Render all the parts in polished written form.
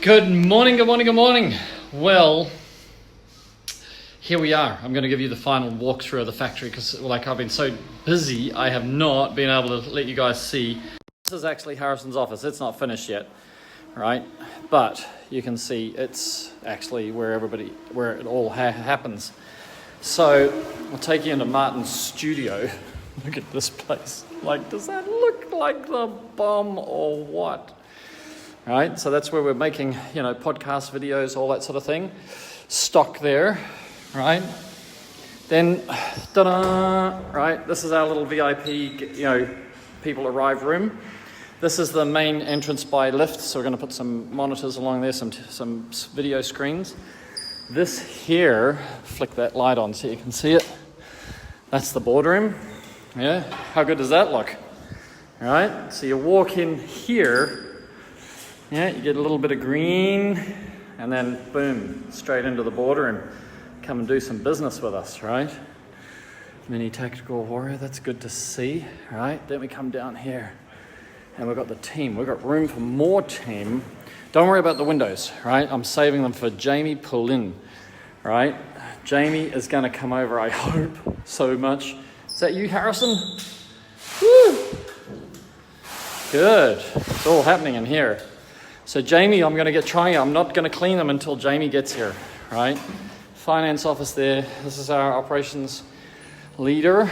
Good morning, good morning, good morning. Well, here we are. I'm going to give you the final walkthrough of the factory because I've been so busy, I have not been able to let you guys see. This is actually Harrison's office. It's not finished yet, right? But you can see it's actually where it all happens. So I'll take you into Martin's studio. Look at this place. Does that look like the bomb or what? Right, so that's where we're making, podcast videos, all that sort of thing. Stock there, right? Then, ta-da, right? This is our little VIP, people arrive room. This is the main entrance by lift, so we're going to put some monitors along there, some video screens. This here, flick that light on so you can see it. That's the boardroom. Yeah, how good does that look? All right, so you walk in here. Yeah, you get a little bit of green, and then boom, straight into the boardroom. Come and do some business with us, right? Mini tactical warrior, that's good to see, right? Then we come down here, and we've got the team. We've got room for more team. Don't worry about the windows, right? I'm saving them for Jamie Pullin, right? Jamie is going to come over, I hope, so much. Is that you, Harrison? Woo! Good. It's all happening in here. So Jamie, I'm going to I'm not going to clean them until Jamie gets here, right? Finance office there. This is our operations leader.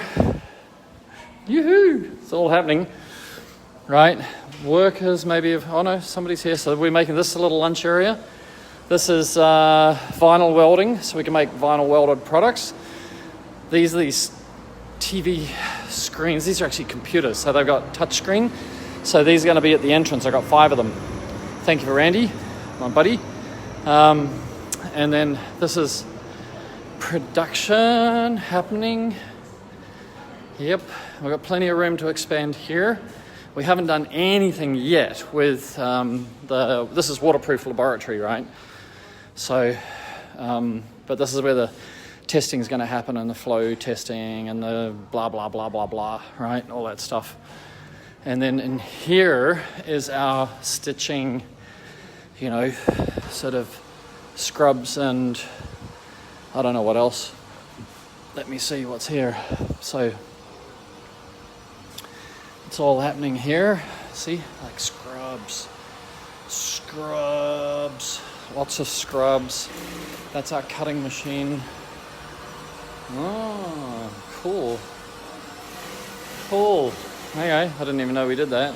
Yoo-hoo! It's all happening, right? Workers maybe, somebody's here. So we're making this a little lunch area. This is vinyl welding, so we can make vinyl welded products. These are these TV screens. These are actually computers, so they've got touch screen. So these are going to be at the entrance. I've got 5 of them. Thank you for Randy, my buddy. And then this is production happening. Yep, we've got plenty of room to expand here. We haven't done anything yet with this is waterproof laboratory, right? So, but this is where the testing is going to happen, and the flow testing and the blah, blah, blah, blah, blah, right? All that stuff. And then in here is our stitching, sort of scrubs and I don't know what else. Let me see what's here. So it's all happening here. See, like scrubs, lots of scrubs. That's our cutting machine. Oh, cool. Okay, I didn't even know we did that.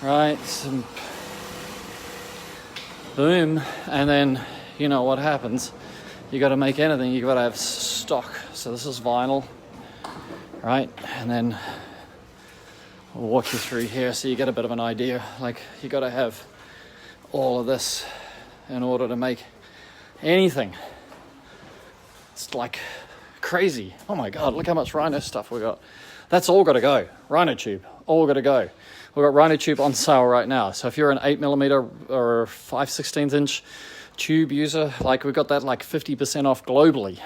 Right, some boom, and then you know what happens. You got to make anything, you got to have stock. So this is vinyl, right? And then I'll walk you through here so you get a bit of an idea. You got to have all of this in order to make anything. It's like crazy. Oh my God, look how much rhino stuff we got. That's all got to go. Rhino tube, all got to go. We've got rhino tube on sale right now. So if you're an 8mm or 5/16 inch tube user, we've got that 50% off globally.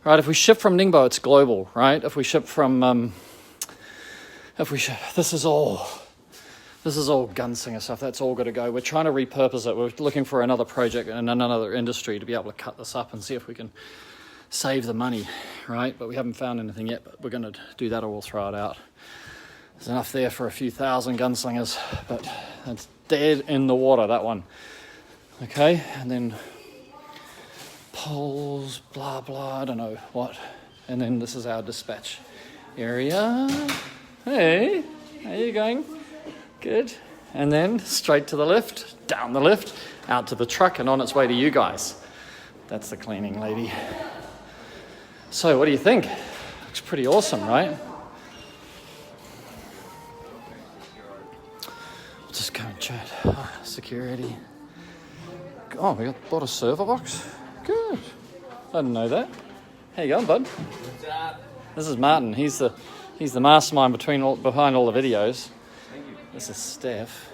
Right, if we ship from Ningbo, it's global, right? If we ship from, this is all gunslinger stuff. That's all got to go. We're trying to repurpose it. We're looking for another project in another industry to be able to cut this up and see if we can save the money, right? But we haven't found anything yet, but we're going to do that or we'll throw it out. There's enough there for a few thousand gunslingers, but that's dead in the water, that one. Okay, and then poles, blah, blah, I don't know what. And then this is our dispatch area. Hey, how you going? Good. And then straight to the lift, down the lift, out to the truck and on its way to you guys. That's the cleaning lady. So what do you think? Looks pretty awesome, right? We'll just go and chat. Security. Oh, we bought a server box? Good. I didn't know that. How you going, bud? What's up? This is Martin. He's the mastermind behind all the videos. Thank you. This is Steph.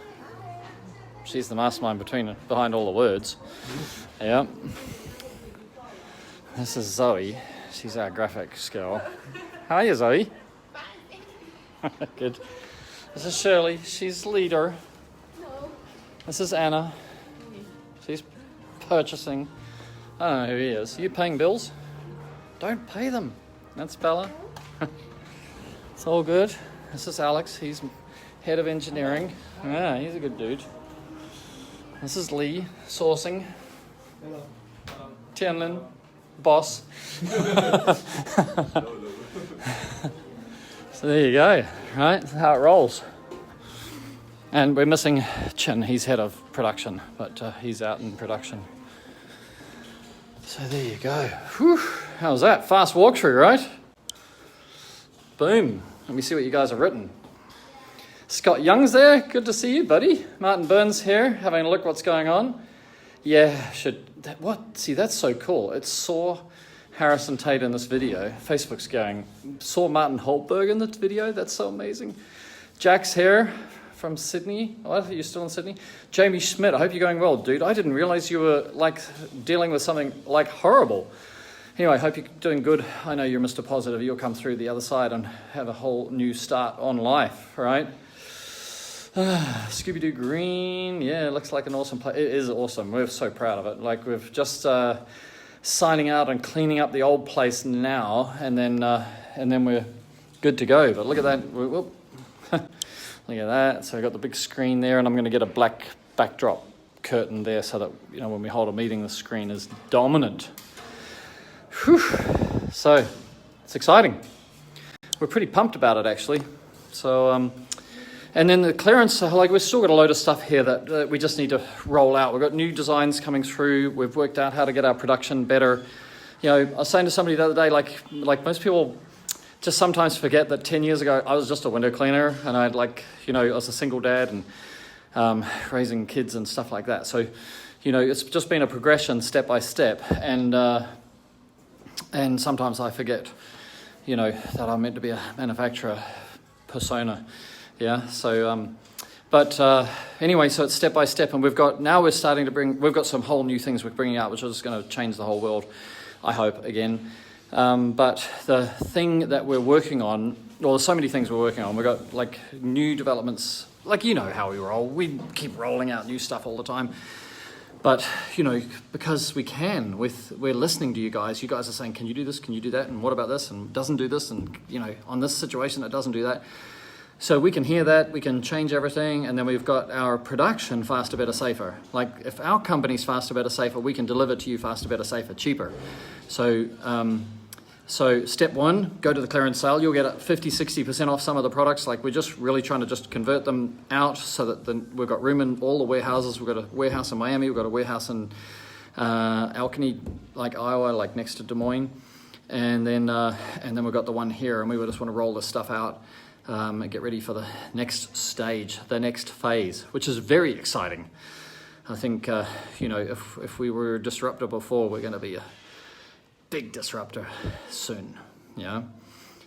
She's the mastermind behind all the words. Yeah. This is Zoe. She's our graphics girl. How are you, Zoe? Good. This is Shirley. She's leader. Hello. This is Anna. She's purchasing. I don't know who he is. Are you paying bills? Don't pay them. That's Bella. It's all good. This is Alex. He's head of engineering. Yeah, he's a good dude. This is Lee, sourcing. Hello. Tianlin, boss. So there you go, right? That's how it rolls. And we're missing Chin. He's head of production, but he's out in production. So there you go. Whew. How's that? Fast walkthrough, right? Boom. Let me see what you guys have written. Scott Young's there. Good to see you, buddy. Martin Burns here, having a look what's going on. Yeah, what? See, that's so cool. It saw Harrison Tate in this video. Facebook's going, saw Martin Holtberg in the video. That's so amazing. Jack's here from Sydney. What? Are you still in Sydney? Jamie Schmidt, I hope you're going well, dude. I didn't realize you were like dealing with something like horrible. Anyway, I hope you're doing good. I know you're Mr. Positive. You'll come through the other side and have a whole new start on life, right? Scooby-Doo Green. Yeah, it looks like an awesome place. It is awesome. We're so proud of it. Like, we've just signing out and cleaning up the old place now, and then we're good to go. But look at that. Whoop. Look at that. So I've got the big screen there, and I'm going to get a black backdrop curtain there so that, you know, when we hold a meeting, the screen is dominant. Whew. So it's exciting. We're pretty pumped about it, actually. So, and then the clearance, like, we've still got a load of stuff here that we just need to roll out. We've got new designs coming through. We've worked out how to get our production better. You know, I was saying to somebody the other day, like most people just sometimes forget that 10 years ago, I was just a window cleaner, and I was a single dad and raising kids and stuff like that. So, you know, it's just been a progression step by step. And sometimes I forget, you know, that I'm meant to be a manufacturer persona. Yeah. So, anyway, so it's step by step, and we've got some whole new things we're bringing out, which is going to change the whole world, I hope, again. But the thing that we're working on, well, there's so many things we're working on. We've got like new developments, like, you know how we roll. We keep rolling out new stuff all the time. But, you know, because we can, we're listening to you guys. You guys are saying, can you do this? Can you do that? And what about this? And doesn't do this? And, you know, on this situation, it doesn't do that. So we can hear that, we can change everything, and then we've got our production faster, better, safer. Like, if our company's faster, better, safer, we can deliver to you faster, better, safer, cheaper. So step one, go to the clearance sale. You'll get 50, 60% off some of the products. Like, we're just really trying to just convert them out so that we've got room in all the warehouses. We've got a warehouse in Miami. We've got a warehouse in Alkeny, like Iowa, like next to Des Moines. And then we've got the one here, and we just want to roll this stuff out. And get ready for the next stage, the next phase, which is very exciting. I think, you know, if we were a disruptor before, we're going to be a big disruptor soon, yeah?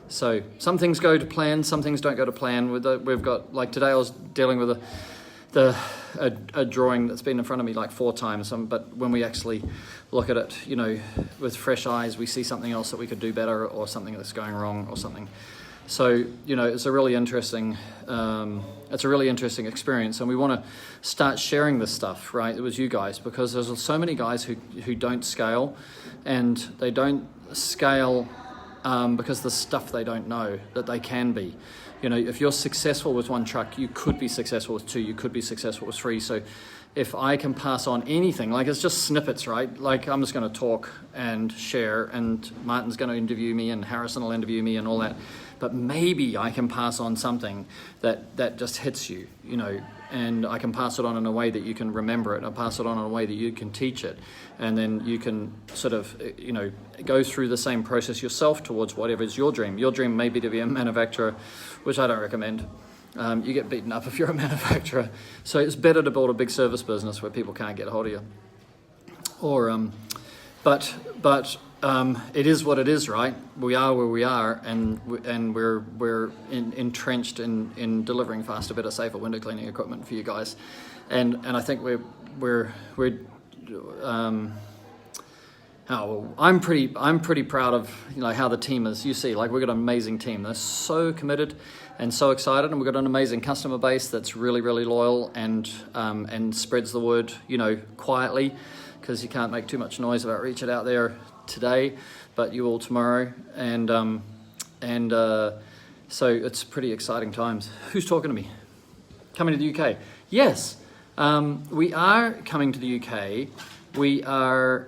So some things go to plan, some things don't go to plan. We've got, like today I was dealing with a drawing that's been in front of me like 4 times, but when we actually look at it, you know, with fresh eyes, we see something else that we could do better, or something that's going wrong, or something. So, you know, it's a really interesting experience, and we want to start sharing this stuff, right? It was you guys, because there's so many guys who don't scale, and they don't scale because the stuff they don't know that they can be. You know, if you're successful with 1 truck, you could be successful with 2, you could be successful with 3. So if I can pass on anything, like, it's just snippets, right? Like, I'm just going to talk and share, and Martin's going to interview me, and Harrison will interview me, and all that. But maybe I can pass on something that just hits you, you know, and I can pass it on in a way that you can remember it. I'll pass it on in a way that you can teach it. And then you can sort of, you know, go through the same process yourself towards whatever is your dream. Your dream may be to be a manufacturer, which I don't recommend. You get beaten up if you're a manufacturer. So it's better to build a big service business where people can't get a hold of you. Or, but it is what it is, right? We are where we are, and we're entrenched in delivering faster, better, safer window cleaning equipment for you guys, and I think we're Well, I'm pretty proud of how the team is. You see, like, we've got an amazing team. They're so committed and so excited, and we've got an amazing customer base that's really, really loyal and spreads the word, quietly, because you can't make too much noise about Reach It out there today, but you will tomorrow. So it's pretty exciting times. Who's talking to me? Coming to the UK? Yes, we are coming to the UK. We are.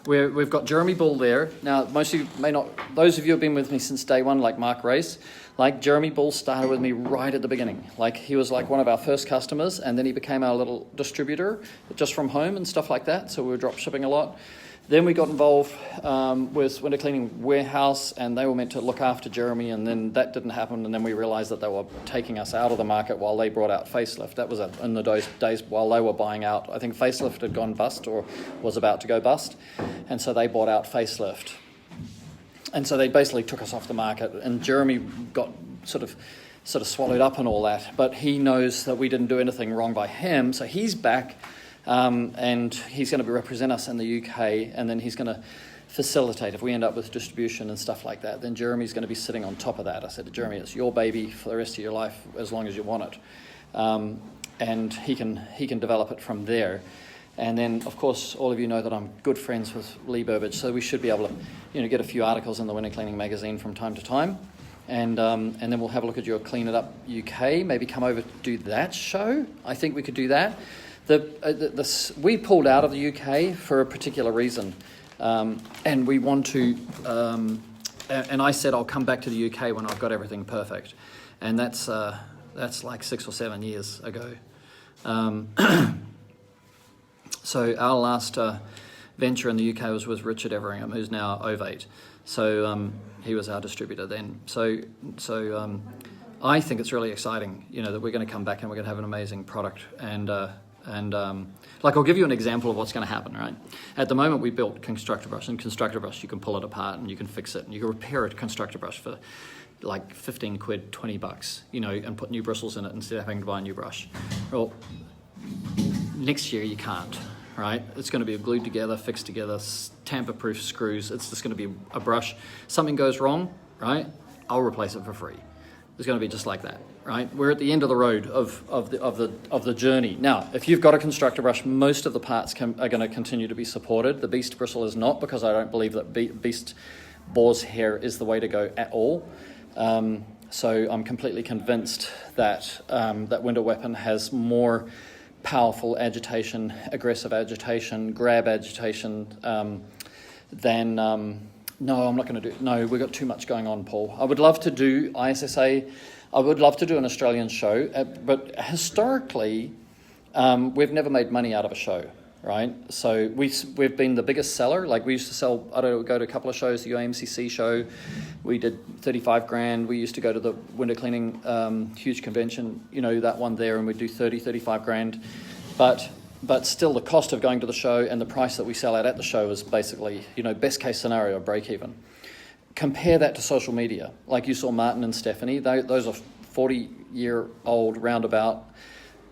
We've got Jeremy Bull there. Now, most of you may not, those of you who have been with me since day one, like Mark Race, like Jeremy Bull started with me right at the beginning. Like, he was like one of our first customers, and then he became our little distributor just from home and stuff like that. So we were drop shipping a lot. Then we got involved with Window Cleaning Warehouse, and they were meant to look after Jeremy, and then that didn't happen, and then we realised that they were taking us out of the market while they brought out Facelift. That was in the days while they were buying out. I think Facelift had gone bust or was about to go bust, and so they bought out Facelift. And so they basically took us off the market, and Jeremy got sort of swallowed up in all that, but he knows that we didn't do anything wrong by him, so he's back. And he's going to represent us in the UK, and then he's going to facilitate if we end up with distribution and stuff like that. Then Jeremy's going to be sitting on top of that. I said to Jeremy, it's your baby for the rest of your life as long as you want it, and he can develop it from there. And then, of course, all of you know that I'm good friends with Lee Burbage, so we should be able to get a few articles in the Window Cleaning magazine from time to time. And then we'll have a look at your Clean It Up UK. Maybe come over to do that show. I think we could do that. We pulled out of the UK for a particular reason, and we want to. And I said I'll come back to the UK when I've got everything perfect, and that's like 6 or 7 years ago. So our last venture in the UK was with Richard Everingham, who's now Ovate. So he was our distributor then. So I think it's really exciting, that we're going to come back and we're going to have an amazing product. And I'll give you an example of what's going to happen, right? At the moment, we built Constructor Brush, and Constructor Brush, you can pull it apart and you can fix it, and you can repair a Constructor Brush for like 15 quid, $20, and put new bristles in it instead of having to buy a new brush. Well, next year you can't, right? It's going to be glued together, fixed together, tamper-proof screws. It's just going to be a brush. Something goes wrong, right? I'll replace it for free. It's going to be just like that, right? We're at the end of the road of the journey. Now, if you've got a Constructor Brush, most of the parts are going to continue to be supported. The Beast bristle is not, because I don't believe that Beast boar's hair is the way to go at all. So I'm completely convinced that that Window Weapon has more powerful agitation, aggressive agitation, grab agitation than... No, I'm not going to do it. No, we've got too much going on, Paul. I would love to do ISSA. I would love to do an Australian show, but historically, we've never made money out of a show, right? So we've been the biggest seller. Like, we used to sell, go to a couple of shows, the UAMCC show. We did 35 grand. We used to go to the Window Cleaning huge convention, that one there, and we'd do 35 grand. But still, the cost of going to the show and the price that we sell at the show is basically, best case scenario, break even. Compare that to social media. Like you saw Martin and Stephanie, those are 40-year-old roundabout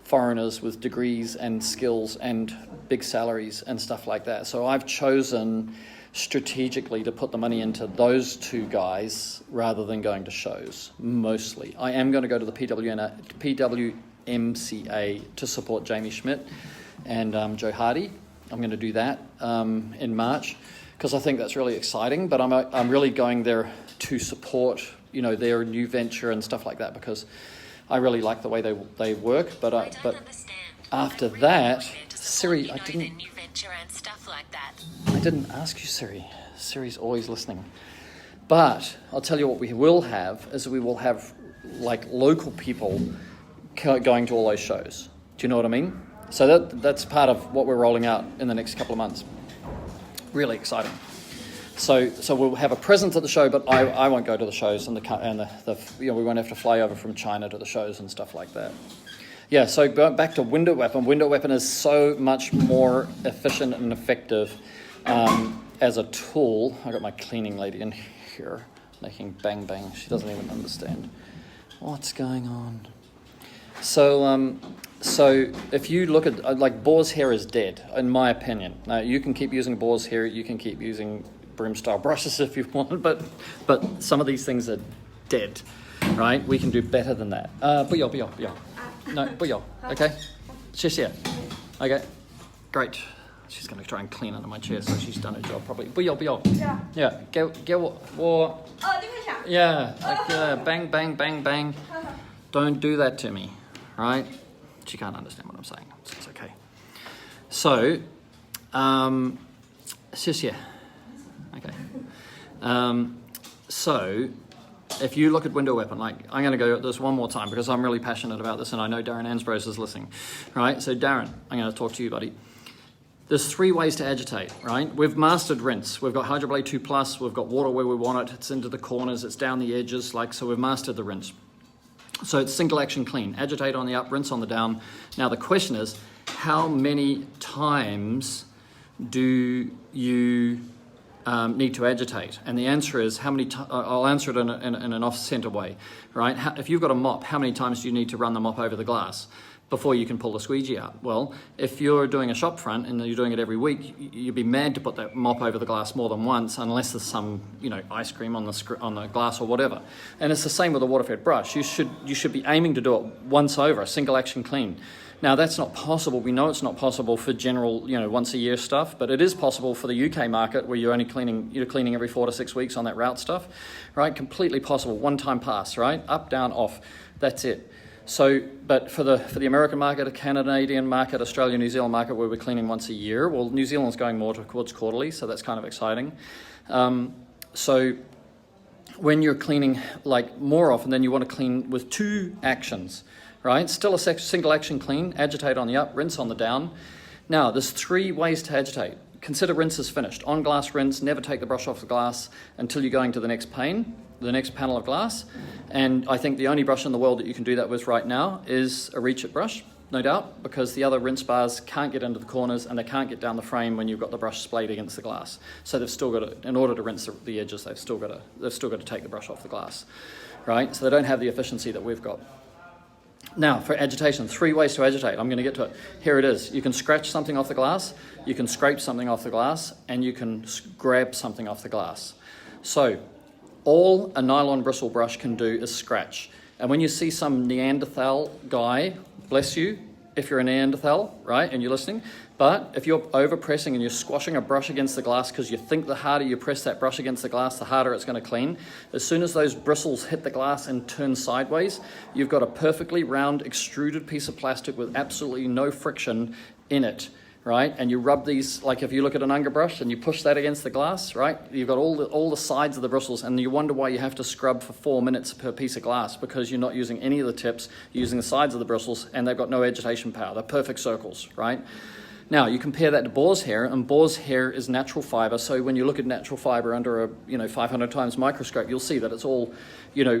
foreigners with degrees and skills and big salaries and stuff like that. So I've chosen strategically to put the money into those two guys rather than going to shows, mostly. I am going to go to the PWMCA to support Jamie Schmidt and Joe Hardy. I'm going to do that in March, because I think that's really exciting. But I'm really going there to support their new venture and stuff like that, because I really like the way they work. But after that, Siri, I didn't ask you, Siri. Siri's always listening. But I'll tell you what we will have is we will have like local people going to all those shows. Do you know what I mean? So that's part of what we're rolling out in the next couple of months. Really exciting. So we'll have a presence at the show, but I won't go to the shows, and we won't have to fly over from China to the shows and stuff like that. Yeah. So going back to Window Weapon. Window Weapon is so much more efficient and effective as a tool. I got my cleaning lady in here making bang bang. She doesn't even understand what's going on. So if you look at, like, boar's hair is dead, in my opinion. Now, you can keep using boar's hair, you can keep using broom-style brushes if you want, but some of these things are dead, right? We can do better than that. 不要. No, 不要. Okay? 谢谢. Okay, great. She's going to try and clean under my chair, so she's done her job properly. 不要. Yeah, 给我 Yeah, like, bang. Don't do that to me, right? She can't understand what I'm saying, so it's okay. So, 谢谢. Okay. So, if you look at window weapon, like, I'm going to go at this one more time because I'm really passionate about this and I know Darren Ansbros is listening, right? So Darren, I'm going to talk to you, buddy. There's 3 ways to agitate, right? We've mastered rinse. We've got Hydroblade 2 Plus, we've got water where we want it, it's into the corners, it's down the edges, like, so we've mastered the rinse. So it's single action clean, agitate on the up, rinse on the down. Now the question is, how many times do you need to agitate? And the answer is, I'll answer it in an off-center way, right? If you've got a mop, how many times do you need to run the mop over the glass before you can pull the squeegee out? Well, if you're doing a shop front and you're doing it every week, you'd be mad to put that mop over the glass more than once, unless there's some, ice cream on the glass or whatever. And it's the same with a water-fed brush. You should be aiming to do it once over, a single action clean. Now, that's not possible. We know it's not possible for general, once a year stuff, but it is possible for the UK market where you're cleaning every 4 to 6 weeks on that route stuff, right? Completely possible. One time pass, right? Up, down, off. That's it. So, but for the American market, a Canadian market, Australia, New Zealand market, where we're cleaning once a year, well, New Zealand's going more towards quarterly, so that's kind of exciting. So when you're cleaning, like, more often, then you want to clean with 2 actions, right? Still a single action clean, agitate on the up, rinse on the down. Now, there's 3 ways to agitate. Consider rinse is finished. On glass rinse, never take the brush off the glass until you're going to the next panel of glass. And I think the only brush in the world that you can do that with right now is a reach it brush, no doubt, because the other rinse bars can't get into the corners and they can't get down the frame when you've got the brush splayed against the glass. So they've still got to, in order to rinse the edges, they've still got to take the brush off the glass, right? So they don't have the efficiency that we've got. Now, for agitation, 3 ways to agitate. I'm going to get to it. Here it is. You can scratch something off the glass, you can scrape something off the glass, and you can grab something off the glass. So, all a nylon bristle brush can do is scratch. And when you see some Neanderthal guy, bless you, if you're a Neanderthal, right, and you're listening, but if you're over-pressing and you're squashing a brush against the glass because you think the harder you press that brush against the glass, the harder it's going to clean, as soon as those bristles hit the glass and turn sideways, you've got a perfectly round extruded piece of plastic with absolutely no friction in it, right? And you rub these, like if you look at an Unger brush and you push that against the glass, right? You've got all the sides of the bristles, and you wonder why you have to scrub for 4 minutes per piece of glass, because you're not using any of the tips, you're using the sides of the bristles, and they've got no agitation power. They're perfect circles, right? Now, you compare that to boar's hair, and boar's hair is natural fiber, so when you look at natural fiber under a 500 times microscope, you'll see that it's all,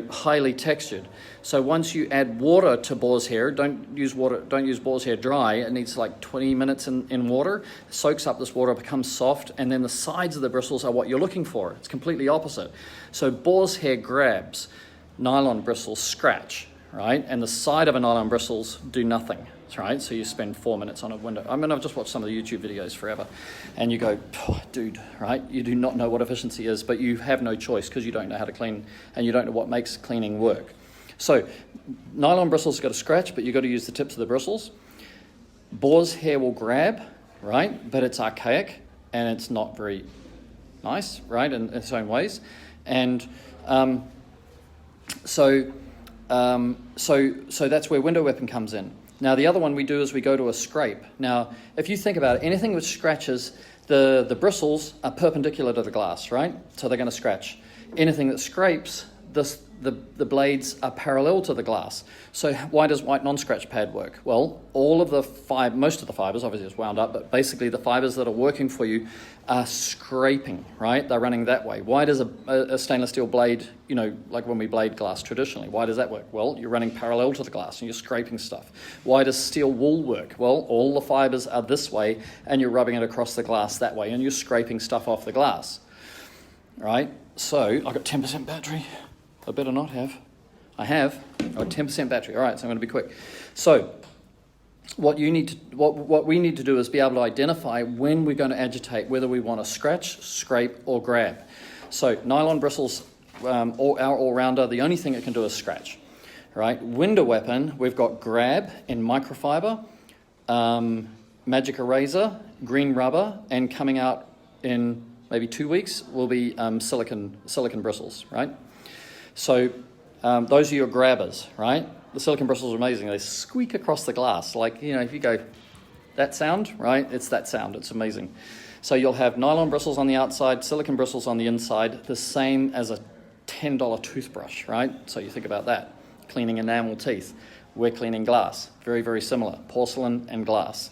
highly textured. So once you add water to boar's hair, don't use boar's hair dry. It needs like 20 minutes in water. It soaks up this water, becomes soft, and then the sides of the bristles are what you're looking for. It's completely opposite. So boar's hair grabs, nylon bristles scratch, right? And the side of a nylon bristles do nothing. Right, so you spend 4 minutes on a window. I mean, I've just watched some of the YouTube videos forever, and you go, oh, dude, right? You do not know what efficiency is, but you have no choice because you don't know how to clean, and you don't know what makes cleaning work. So, nylon bristles got to scratch, but you've got to use the tips of the bristles. Boar's hair will grab, right? But it's archaic, and it's not very nice, right, in its own ways. And so that's where window weapon comes in. Now, the other one we do is we go to a scrape. Now, if you think about it, anything which scratches, the bristles are perpendicular to the glass, right? So they're going to scratch. Anything that scrapes, the blades are parallel to the glass. So why does white non-scratch pad work? Well, most of the fibers, obviously it's wound up, but basically the fibers that are working for you are scraping, right? They're running that way. Why does a stainless steel blade, like when we blade glass traditionally, why does that work? Well, you're running parallel to the glass and you're scraping stuff. Why does steel wool work? Well, all the fibers are this way and you're rubbing it across the glass that way and you're scraping stuff off the glass, right? So I've got 10% battery. I better not have. I have. Or 10% battery. All right, so I'm going to be quick. So what we need to do is be able to identify when we're going to agitate, whether we want to scratch, scrape, or grab. So nylon bristles, our all-rounder, the only thing it can do is scratch. Right? Window weapon, we've got grab in microfiber, magic eraser, green rubber, and coming out in maybe 2 weeks will be silicon bristles, right? So those are your grabbers, right? The silicon bristles are amazing. They squeak across the glass. Like, if you go, that sound, right? It's that sound. It's amazing. So you'll have nylon bristles on the outside, silicon bristles on the inside, the same as a $10 toothbrush, right? So you think about that. Cleaning enamel teeth. We're cleaning glass. Very, very similar. Porcelain and glass,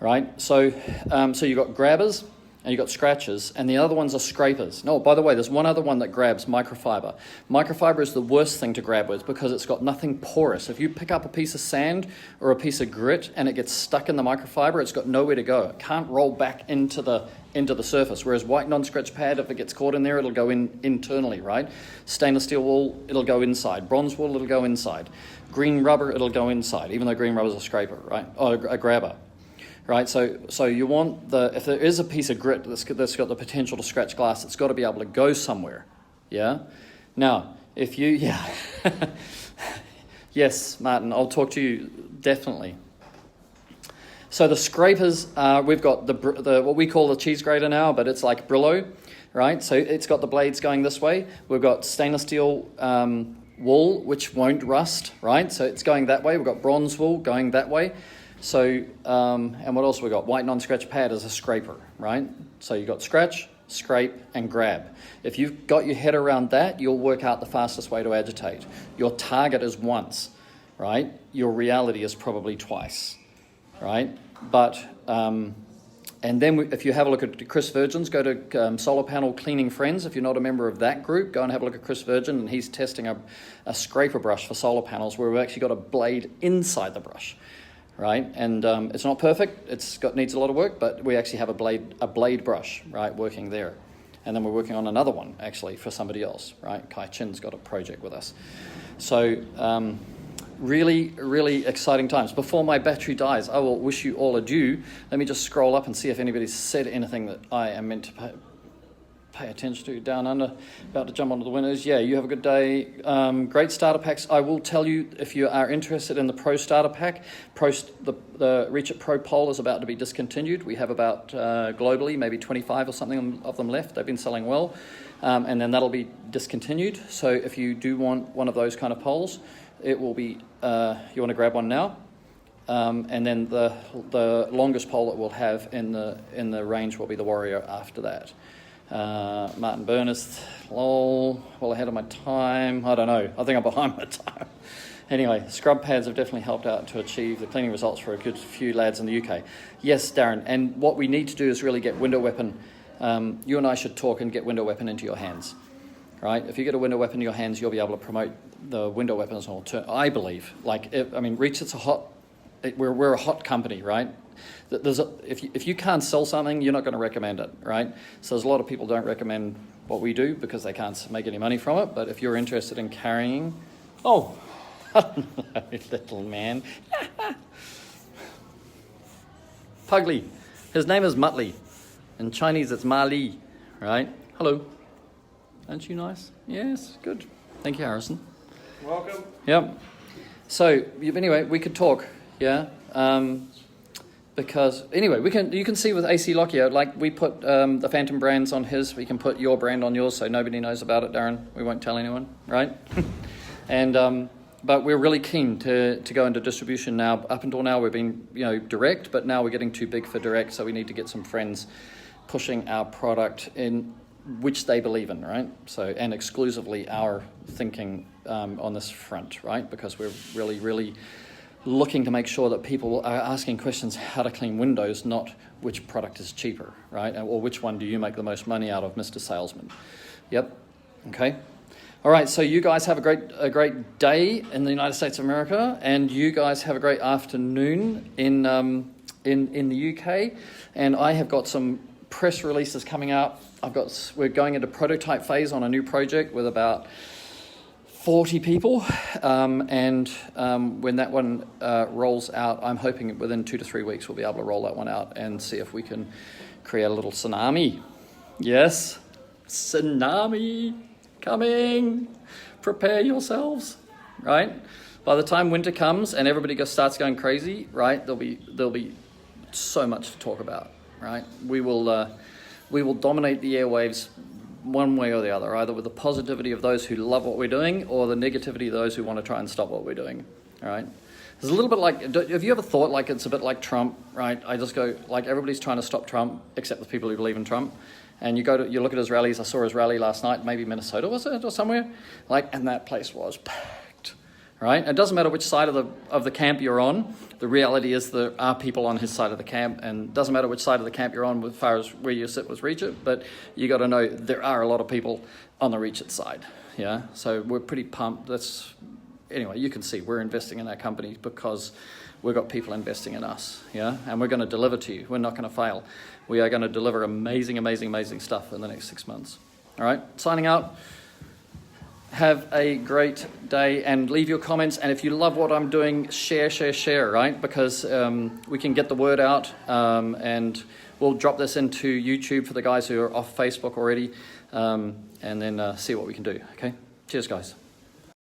right? So you've got grabbers and you've got scratchers, and the other ones are scrapers. No, by the way, there's one other one that grabs, microfiber. Microfiber is the worst thing to grab with because it's got nothing porous. If you pick up a piece of sand or a piece of grit and it gets stuck in the microfiber, it's got nowhere to go. It can't roll back into the surface, whereas white non-scratch pad, if it gets caught in there, it'll go in internally, right? Stainless steel wool, it'll go inside. Bronze wool, it'll go inside. Green rubber, it'll go inside, even though green rubber is a scraper, right? Or a grabber. Right, so you want if there is a piece of grit that's got the potential to scratch glass, it's got to be able to go somewhere, yeah? Now, if you, yes, Martin, I'll talk to you definitely. So the scrapers, we've got the what we call the cheese grater now, but it's like Brillo, right? So it's got the blades going this way. We've got stainless steel wool, which won't rust, right? So it's going that way. We've got bronze wool going that way. So, and what else we got? White non-scratch pad is a scraper, right? So you've got scratch, scrape, and grab. If you've got your head around that, you'll work out the fastest way to agitate. Your target is once, right? Your reality is probably twice, right? But, and then if you have a look at Chris Virgin's, go to Solar Panel Cleaning Friends. If you're not a member of that group, go and have a look at Chris Virgin, and he's testing a scraper brush for solar panels where we've actually got a blade inside the brush. Right, and it's not perfect. Needs a lot of work, but we actually have a blade brush, right, working there, and then we're working on another one actually for somebody else, right? Kai Chin's got a project with us, so really, really exciting times. Before my battery dies, I will wish you all adieu. Let me just scroll up and see if anybody's said anything that I am meant to pay attention to. Down under, about to jump onto the winners. Yeah, you have a good day. Great starter packs. I will tell you, if you are interested in the Pro starter pack, the Reach It Pro poll is about to be discontinued. We have about globally maybe 25 or something of them left. They've been selling well, and then that'll be discontinued. So if you do want one of those kind of polls, it will be you want to grab one now. And then the longest poll that we'll have in the range will be the Warrior after that. Martin Burness, lol, well ahead of my time. I don't know. I think I'm behind my time. Anyway, scrub pads have definitely helped out to achieve the cleaning results for a good few lads in the UK. Yes, Darren, and what we need to do is really get window weapon. You and I should talk and get window weapon into your hands. Right? If you get a window weapon in your hands, you'll be able to promote the window weapon as an alternative. I believe. Reach, we're a hot company, right? If you can't sell something, you're not going to recommend it, right? So there's a lot of people don't recommend what we do because they can't make any money from it. But if you're interested in carrying, little man, Pugly, his name is Muttley. In Chinese, it's Ma Li, right? Hello, aren't you nice? Yes, good. Thank you, Harrison. Welcome. Yep. So anyway, we could talk, yeah. Because anyway, you can see with AC Lockyer, like we put the Phantom brands on his, we can put your brand on yours, so nobody knows about it, Darren. We won't tell anyone, right? And but we're really keen to go into distribution now. Up until now, we've been direct, but now we're getting too big for direct, so we need to get some friends pushing our product in which they believe in, right? So and exclusively our thinking on this front, right? Because we're really, really looking to make sure that people are asking questions how to clean windows, not which product is cheaper, right? Or which one do you make the most money out of, Mr. Salesman? Yep. Okay. All right. So you guys have a great day in the United States of America, and you guys have a great afternoon in the UK. And I have got some press releases coming out. We're going into prototype phase on a new project with about 40 people, and when that one rolls out, I'm hoping within 2 to 3 weeks we'll be able to roll that one out and see if we can create a little tsunami. Yes, tsunami coming. Prepare yourselves, right? By the time winter comes and everybody starts going crazy, right? There'll be so much to talk about, right? We will dominate the airwaves one way or the other, either with the positivity of those who love what we're doing or the negativity of those who want to try and stop what we're doing, all right? It's a little bit like, have you ever thought like it's a bit like Trump, right? I just go, like everybody's trying to stop Trump except the people who believe in Trump. And you look at his rallies. I saw his rally last night, maybe Minnesota, was it, or somewhere? And that place was packed, right? It doesn't matter which side of the camp you're on. The reality is there are people on his side of the camp, and it doesn't matter which side of the camp you're on as far as where you sit with Reach It, but you got to know there are a lot of people on the Reach It side, yeah? So we're pretty pumped. Anyway, you can see we're investing in our company because we've got people investing in us, yeah? And we're going to deliver to you. We're not going to fail. We are going to deliver amazing, amazing, amazing stuff in the next 6 months. All right, signing out. Have a great day and leave your comments. And if you love what I'm doing, share, right? Because we can get the word out, and we'll drop this into YouTube for the guys who are off Facebook already, and then see what we can do, okay? Cheers, guys.